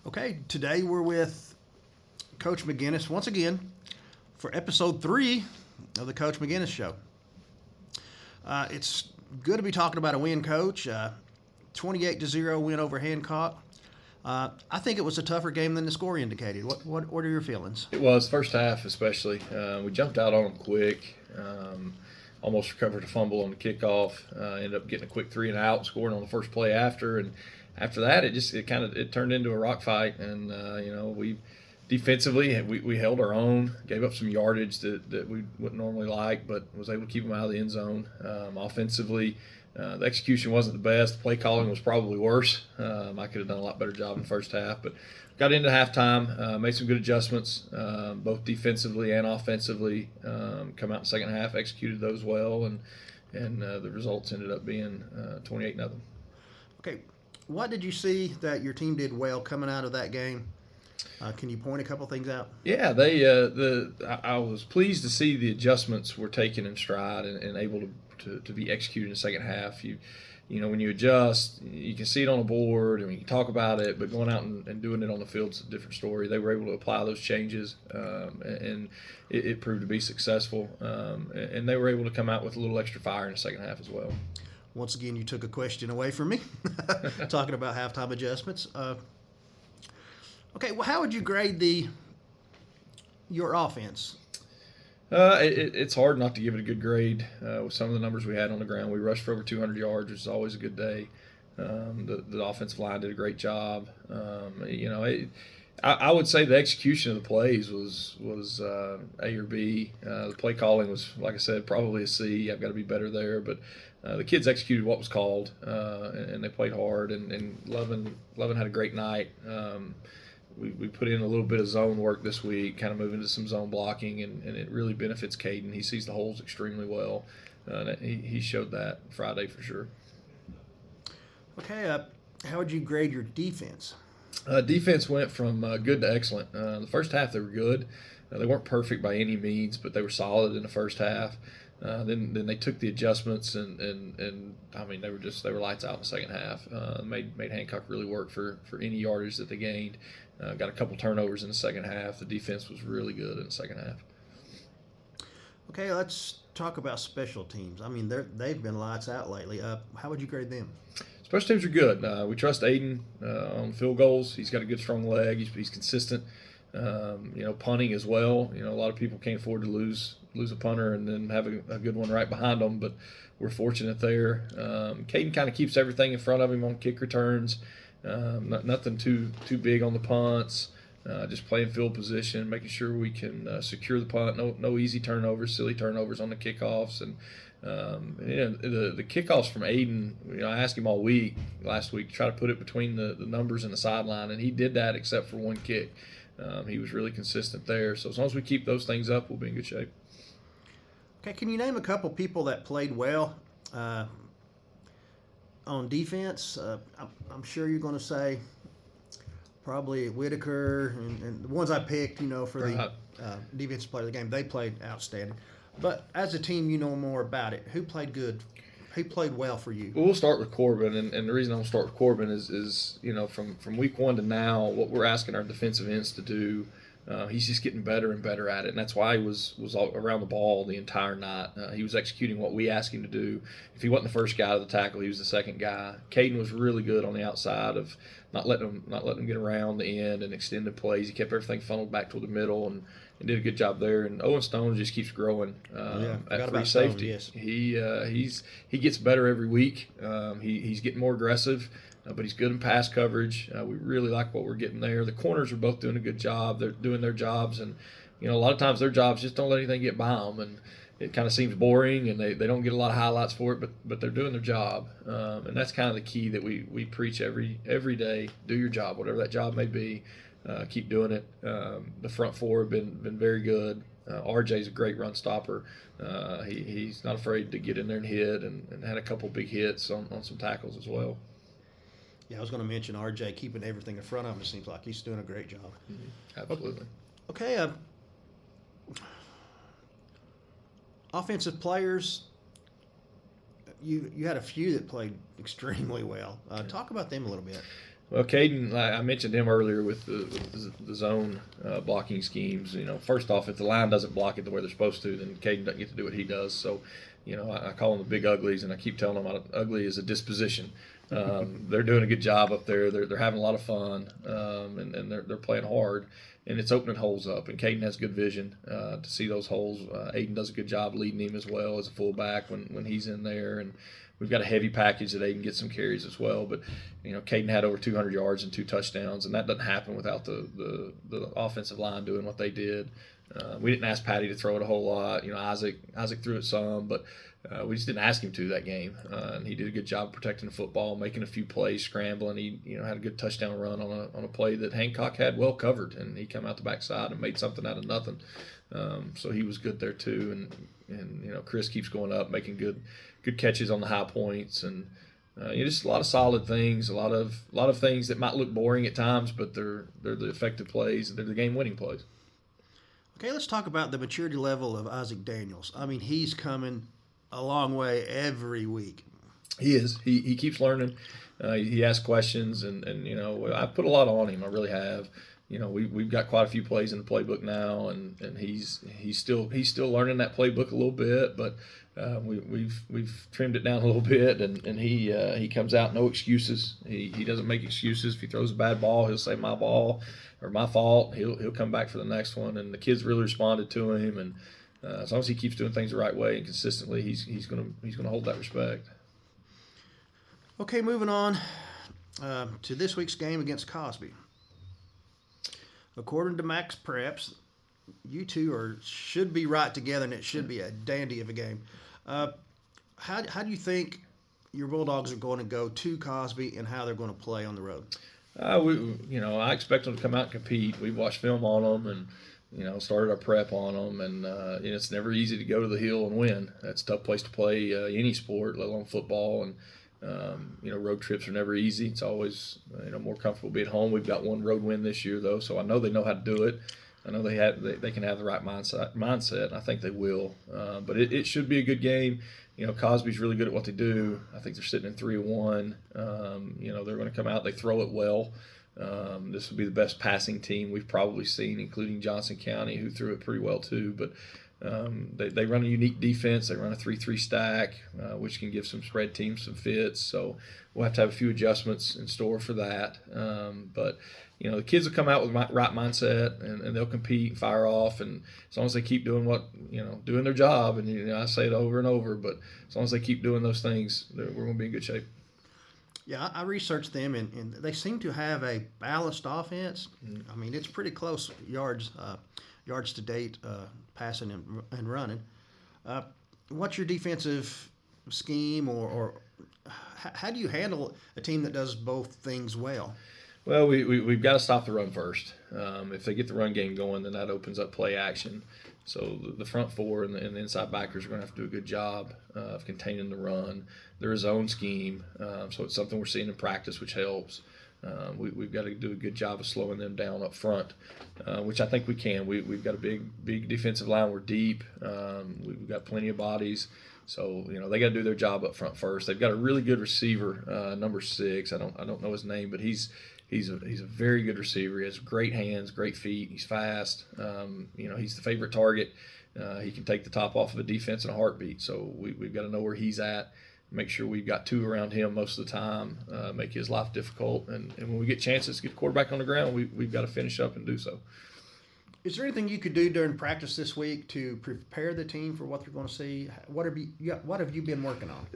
Okay, today we're with Coach McGinnis once again for episode 3 of the Coach McGinnis Show. It's good to be talking about a win, Coach. 28-0 win over Hancock. I think it was a tougher game than the score indicated. What are your feelings? It was, first half especially. We jumped out on them quick. Almost recovered a fumble on the kickoff. Ended up getting a quick 3 and out, scoring on the first play after. And after that, it turned into a rock fight. And we defensively we held our own, gave up some yardage that we wouldn't normally like, but was able to keep them out of the end zone. Offensively, the execution wasn't the best. The play calling was probably worse. I could have done a lot better job in the first half, but got into halftime, made some good adjustments, both defensively and offensively. Come out in the second half, executed those well, and the results ended up being 28-0. Okay, what did you see that your team did well coming out of that game? Can you point a couple things out? Yeah, I was pleased to see the adjustments were taken in stride and able to be executed in the second half. When you adjust, you can see it on the board and you can talk about it, but going out and doing it on the field is a different story. They were able to apply those changes, and it proved to be successful. And they were able to come out with a little extra fire in the second half as well. Once again, you took a question away from me, talking about halftime adjustments. Okay, well, how would you grade your offense? It's hard not to give it a good grade with some of the numbers we had on the ground. We rushed for over 200 yards, which is always a good day. The offensive line did a great job. I would say the execution of the plays was A or B. The play calling was, like I said, probably a C. I've got to be better there, but the kids executed what was called, and they played hard. And Levin had a great night. We put in a little bit of zone work this week, kind of moving to some zone blocking, and it really benefits Caden. He sees the holes extremely well. He showed that Friday for sure. Okay, how would you grade your defense? Defense went from good to excellent. The first half they were good. They weren't perfect by any means, but they were solid in the first half. Then they took the adjustments and I mean they were lights out in the second half. Made Hancock really work for any yardage that they gained. Got a couple turnovers in the second half. The defense was really good in the second half. Okay, let's talk about special teams. I mean they've been lights out lately. How would you grade them? Special teams are good. We trust Aiden on field goals. He's got a good strong leg. He's consistent. Punting as well. A lot of people can't afford to lose a punter and then have a good one right behind them, but we're fortunate there. Caden kind of keeps everything in front of him on kick returns. Nothing too big on the punts. Just playing field position, making sure we can secure the punt. No easy turnovers, silly turnovers on the kickoffs, and the kickoffs from Aiden. I asked him all week last week to try to put it between the numbers and the sideline, and he did that except for one kick. He was really consistent there. So as long as we keep those things up, we'll be in good shape. Okay, can you name a couple people that played well on defense? I'm sure you're going to say probably Whitaker and the ones I picked, for the defensive player of the game. They played outstanding. But as a team, you know more about it. Who played good? Who played well for you? Well, we'll start with Corbin, and the reason I'm going to start with Corbin is from week 1 to now, what we're asking our defensive ends to do. He's just getting better and better at it, and that's why he was all around the ball the entire night. He was executing what we asked him to do. If he wasn't the first guy to the tackle, he was the second guy. Caden was really good on the outside of not letting him get around the end and extended plays. He kept everything funneled back toward the middle and did a good job there. And Owen Stone just keeps growing at free safety. Stone, yes. He gets better every week. He's getting more aggressive. But he's good in pass coverage. We really like what we're getting there. The corners are both doing a good job. They're doing their jobs, and a lot of times their jobs just don't let anything get by them, and it kind of seems boring, and they don't get a lot of highlights for it, but they're doing their job, and that's kind of the key that we preach every day. Do your job, whatever that job may be. Keep doing it. The front four have been very good. RJ's a great run stopper. He's not afraid to get in there and hit, and had a couple big hits on some tackles as well. Yeah, I was going to mention RJ keeping everything in front of him. It seems like he's doing a great job. Mm-hmm. Absolutely. Okay. Offensive players, you had a few that played extremely well. Talk about them a little bit. Well, Caden, I mentioned him earlier with the zone blocking schemes. First off, if the line doesn't block it the way they're supposed to, then Caden doesn't get to do what he does. So, I call them the big uglies, and I keep telling them ugly is a disposition. They're doing a good job up there. They're having a lot of fun, and they're playing hard, and it's opening holes up. And Caden has good vision to see those holes. Aiden does a good job leading him as well as a fullback when he's in there, and we've got a heavy package that Aiden gets some carries as well. But Caden had over 200 yards and 2 touchdowns, and that doesn't happen without the offensive line doing what they did. We didn't ask Patty to throw it a whole lot. Isaac threw it some, but we just didn't ask him to that game. And he did a good job protecting the football, making a few plays, scrambling. He had a good touchdown run on a play that Hancock had well covered, and he come out the backside and made something out of nothing. So he was good there too. And Chris keeps going up, making good catches on the high points, and just a lot of solid things, a lot of things that might look boring at times, but they're the effective plays, and they're the game-winning plays. Okay, let's talk about the maturity level of Isaac Daniels. I mean, he's coming a long way every week. He is. He keeps learning. He asks questions, and I put a lot on him. I really have. We've got quite a few plays in the playbook now, and he's still learning that playbook a little bit, but we've trimmed it down a little bit, and he comes out no excuses. He doesn't make excuses. If he throws a bad ball, he'll say my ball or my fault. He'll come back for the next one, and the kids really responded to him, and as long as he keeps doing things the right way and consistently, he's gonna hold that respect. Okay, moving on to this week's game against Cosby. According to Max Preps, you two should be right together, and it should be a dandy of a game. How do you think your Bulldogs are going to go to Cosby, and how they're going to play on the road? I expect them to come out and compete. We've watched film on them, and started our prep on them, and it's never easy to go to the Hill and win. That's a tough place to play any sport, let alone football, and road trips are never easy. It's always more comfortable being at home. We've got one road win this year though, so I know they know how to do it. I know they can have the right mindset. And I think they will. But it should be a good game. Cosby's really good at what they do. I think they're sitting in 3-1. They're going to come out. They throw it well. This will be the best passing team we've probably seen, including Johnson County, who threw it pretty well too. But they run a unique defense. They run a 3-3 stack, which can give some spread teams some fits. So we'll have to have a few adjustments in store for that. But the kids will come out with right mindset, and they'll compete and fire off. And as long as they keep doing doing their job, and I say it over and over, but as long as they keep doing those things, we're going to be in good shape. Yeah, I researched them, and they seem to have a balanced offense. I mean, it's pretty close yards to date, passing and running. What's your defensive scheme, or how do you handle a team that does both things well? Well, we've got to stop the run first. If they get the run game going, then that opens up play action. So the front four and the inside backers are going to have to do a good job of containing the run. They're a zone scheme, so it's something we're seeing in practice, which helps. We've got to do a good job of slowing them down up front, which I think we can. We've got a big defensive line. We're deep. We've got plenty of bodies. So they got to do their job up front first. They've got a really good receiver, number 6. I don't know his name, but he's a very good receiver. He has great hands, great feet. He's fast. He's the favorite target. He can take the top off of a defense in a heartbeat. So we've got to know where he's at. Make sure we've got 2 around him most of the time. Make his life difficult. And when we get chances to get the quarterback on the ground, we've got to finish up and do so. Is there anything you could do during practice this week to prepare the team for what they're going to see? What have you been working on?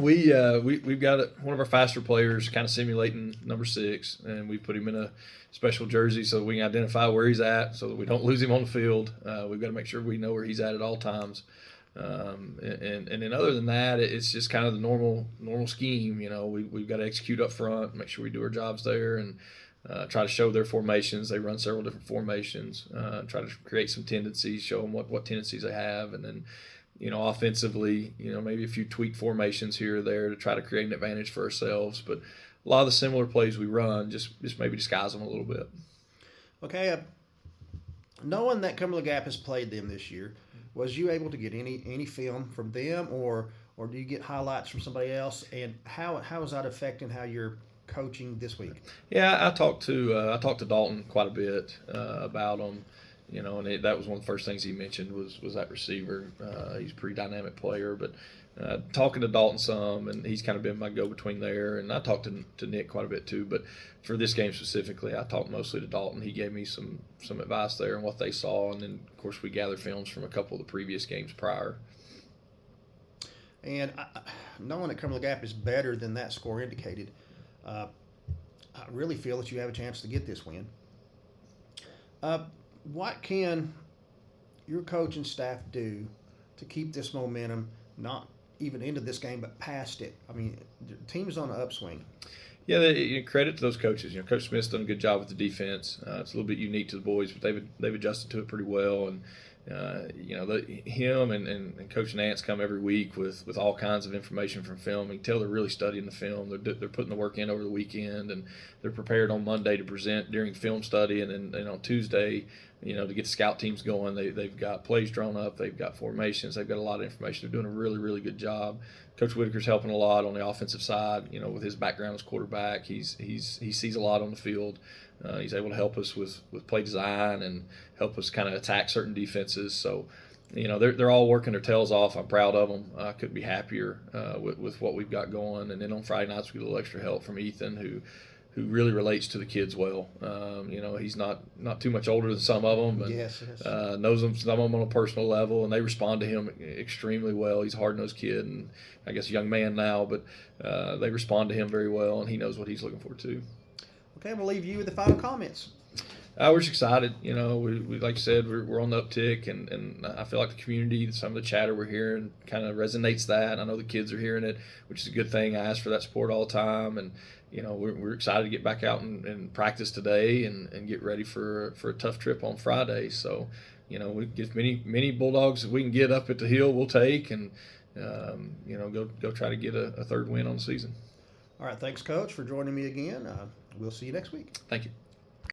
We've got one of our faster players kind of simulating number 6, and we put him in a special jersey so we can identify where he's at, so that we don't lose him on the field. We've got to make sure we know where he's at all times. And then other than that, it's just kind of the normal scheme. We've got to execute up front, make sure we do our jobs there, and try to show their formations. They run several different formations. Try to create some tendencies, show them what tendencies they have, and then offensively, maybe a few tweak formations here or there to try to create an advantage for ourselves. But a lot of the similar plays we run, just maybe disguise them a little bit. Okay, knowing that Cumberland Gap has played them this year, was you able to get any film from them, or do you get highlights from somebody else? And how is that affecting how you're coaching this week? Yeah, I talked to Dalton quite a bit about him. And that was one of the first things he mentioned was that receiver. He's a pretty dynamic player, but talking to Dalton some, and he's kind of been my go-between there. And I talked to Nick quite a bit too, but for this game specifically, I talked mostly to Dalton. He gave me some advice there on what they saw, and then of course we gathered films from a couple of the previous games prior. And knowing that Cumberland Gap is better than that score indicated, I really feel that you have a chance to get this win. What can your coach and staff do to keep this momentum, not even into this game, but past it? I mean, the team is on an upswing. Yeah, credit to those coaches. Coach Smith's done a good job with the defense. It's a little bit unique to the boys, but they've adjusted to it pretty well. And him and Coach Nance come every week with all kinds of information from film. You can tell they're really studying the film. They're putting the work in over the weekend, and they're prepared on Monday to present during film study, and then on Tuesday, to get the scout teams going. They've got plays drawn up. They've got formations. They've got a lot of information. They're doing a really, really good job. Coach Whitaker's helping a lot on the offensive side. With his background as quarterback, he sees a lot on the field. He's able to help us with play design and help us kind of attack certain defenses. So, they're all working their tails off. I'm proud of them. I couldn't be happier with what we've got going. And then on Friday nights, we get a little extra help from Ethan, who really relates to the kids well. He's not too much older than some of them, but yes. Knows them, some of them on a personal level, and they respond to him extremely well. He's a hard-nosed kid, and I guess a young man now, but they respond to him very well, and he knows what he's looking for too. Okay, we'll leave you with the final comments. We're just excited. We like you said, we're on the uptick, and I feel like the community, some of the chatter we're hearing kind of resonates that. I know the kids are hearing it, which is a good thing. I ask for that support all the time, and we're excited to get back out and practice today and get ready for a tough trip on Friday. So, we get many Bulldogs that we can get up at the hill, we'll take, and go try to get a third win on the season. All right, thanks, Coach, for joining me again. We'll see you next week. Thank you.